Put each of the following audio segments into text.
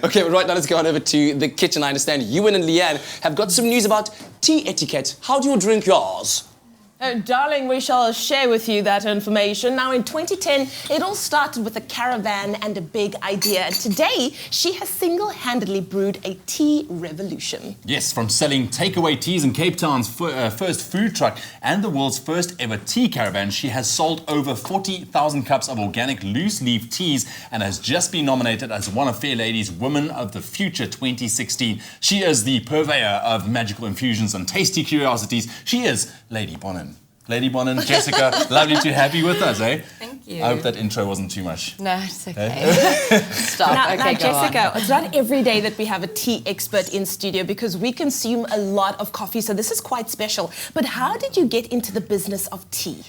Okay, but right now let's go on over to the kitchen. I understand you and Leanne have got some news about tea etiquette. How do you drink yours? Oh, darling, we shall share with you that information. Now, in 2010, it all started with a caravan and a big idea. And today, she has single-handedly brewed a tea revolution. Yes, from selling takeaway teas in Cape Town's first food truck and the world's first ever tea caravan, she has sold over 40,000 cups of organic loose-leaf teas and has just been nominated as one of Fair Lady's Women of the Future 2016. She is the purveyor of magical infusions and tasty curiosities. She is Lady Bonin. Lady Bonin, Jessica, lovely to have you with us, eh? Thank you. I hope that intro wasn't too much. No, it's okay. Stop. Now, Okay, go on. Jessica, it's not every day that we have a tea expert in studio because we consume a lot of coffee, so this is quite special. But how did you get into the business of tea?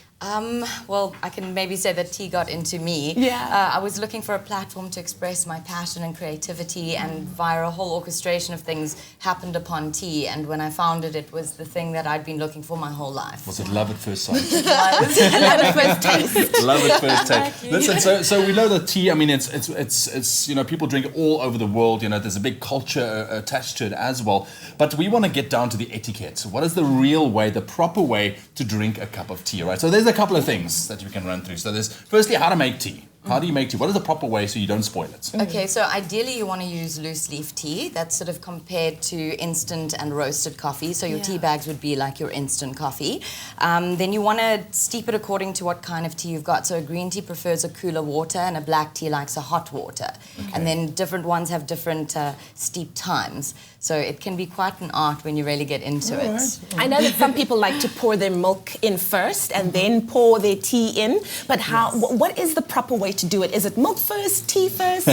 Well, I can maybe say that tea got into me. Yeah. I was looking for a platform to express my passion and creativity, and via a whole orchestration of things happened upon tea. And when I found it, it was the thing that I'd been looking for my whole life. Was it love at first sight? Love at first taste. Love at first taste. Listen, so we know that tea, I mean, it's you know, people drink it all over the world. You know, there's a big culture attached to it as well. But we want to get down to the etiquette. So what is the real way, the proper way to drink a cup of tea, right? So there's a couple of things that you can run through. So there's firstly how to make tea. How do you make tea? What is the proper way so you don't spoil it? Okay, so ideally you want to use loose leaf tea. That's sort of compared to instant and roasted coffee. So your tea bags would be like your instant coffee. Then you want to steep it according to what kind of tea you've got. So a green tea prefers a cooler water and a black tea likes a hot water. Okay. And then different ones have different steep times. So it can be quite an art when you really get into it. Right. I know that some people like to pour their milk in first and then pour their tea in. But how? What is the proper way to do it? Is it milk first, tea first?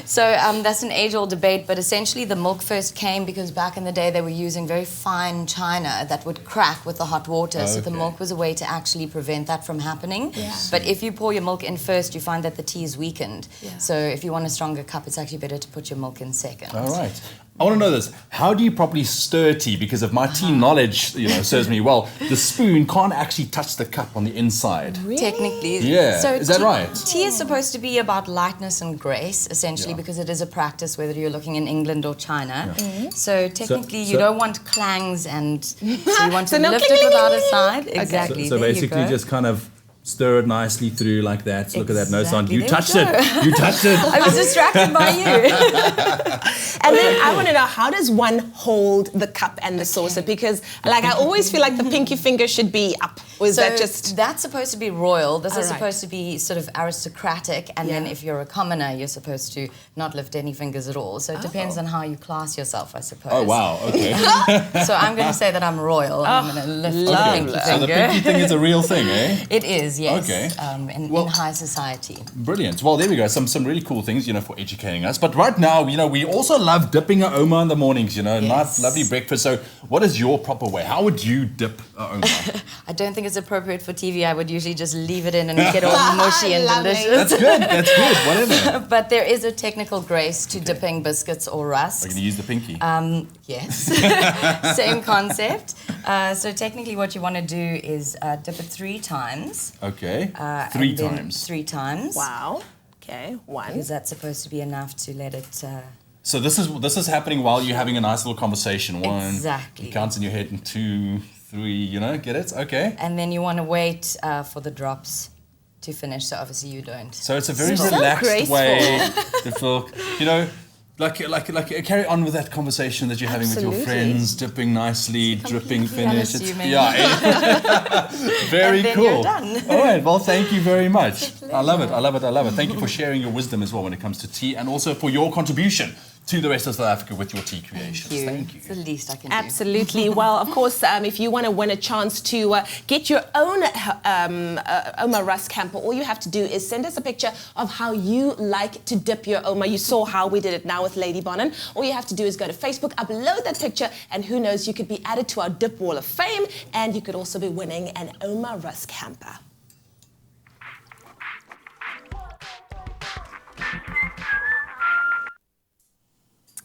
So that's an age-old debate, but essentially the milk first came because back in the day they were using very fine china that would crack with the hot water. So the milk was a way to actually prevent that from happening. Yeah. But if you pour your milk in first, you find that the tea is weakened. Yeah. So if you want a stronger cup, it's actually better to put your milk in second. All right. I want to know this. How do you properly stir tea? Because if my tea knowledge, you know, serves me well, the spoon can't actually touch the cup on the inside. Really? Technically. Yeah. So is that right? Tea is supposed to be about lightness and grace, essentially, because it is a practice, whether you're looking in England or China. Yeah. So technically, you don't want clangs and so you want to lift it without a side. Exactly. So basically, just kind of stir it nicely through like that. Look at that, no sound. You touched it. You touched it. I was distracted by you. And then I want to know, how does one hold the cup and the saucer? Because like I always feel like the pinky finger should be up. Or is that just... That's supposed to be royal. This is supposed to be sort of aristocratic. And then if you're a commoner, you're supposed to not lift any fingers at all. So it depends on how you class yourself, I suppose. Oh, wow. Okay. So I'm going to say that I'm royal. I'm going to lift the pinky finger. So the pinky thing is a real thing, eh? It is, yes. Okay. In high society. Brilliant. Well, there we go. Some really cool things, you know, for educating us. But right now, you know, we also love dipping our Ouma in the mornings, you know, nice, lovely breakfast. So what is your proper way? How would you dip our Ouma? I don't think it's appropriate for TV. I would usually just leave it in and get all mushy and delicious. That's good. That's good. Whatever. But there is a technical grace to dipping biscuits or rusks. Are you going to use the pinky? Yes. Same concept. So technically what you want to do is dip it 3 times. Okay. 3 times. 3 times. Wow. Okay. 1. Because that's supposed to be enough to let it... So this is happening while you're having a nice little conversation. 1. Exactly. You count in your head, and 2, 3, you know, get it? Okay. And then you want to wait for the drops to finish, so obviously you don't. So it's a very relaxed way to feel, you know, like carry on with that conversation that you're having with your friends, dipping nicely, dripping finish. Very and cool. You're done. All right, well, thank you very much. I love it. I love it. I love it. Thank you for sharing your wisdom as well when it comes to tea, and also for your contribution to the rest of South Africa with your tea creations. Thank you. It's the least I can do. Absolutely. Well, of course, if you want to win a chance to get your own Ouma Rusk hamper, all you have to do is send us a picture of how you like to dip your Ouma. You saw how we did it now with Lady Bonin. All you have to do is go to Facebook, upload that picture, and who knows, you could be added to our Dip Wall of Fame, and you could also be winning an Ouma Rusk hamper.